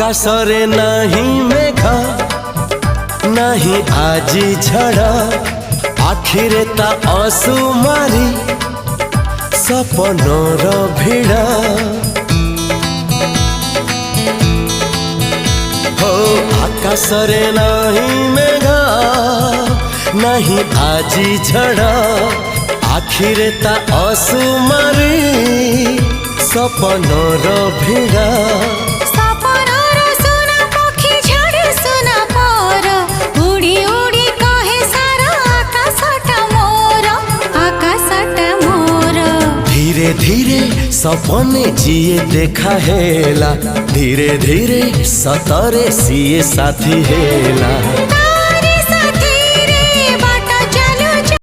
आकाशरे नहीं मेघ नहीं आजी झड़ आखिरे ता असुमारी सपनर भिड़ हो आकाशरे नहीं मेघ नहीं आजी झड़ आखिरे ता असुमारी सपनर भिड़ धीरे धीरे सपने जिए देखा हेला धीरे धीरे सतरे सीए साथी हेला।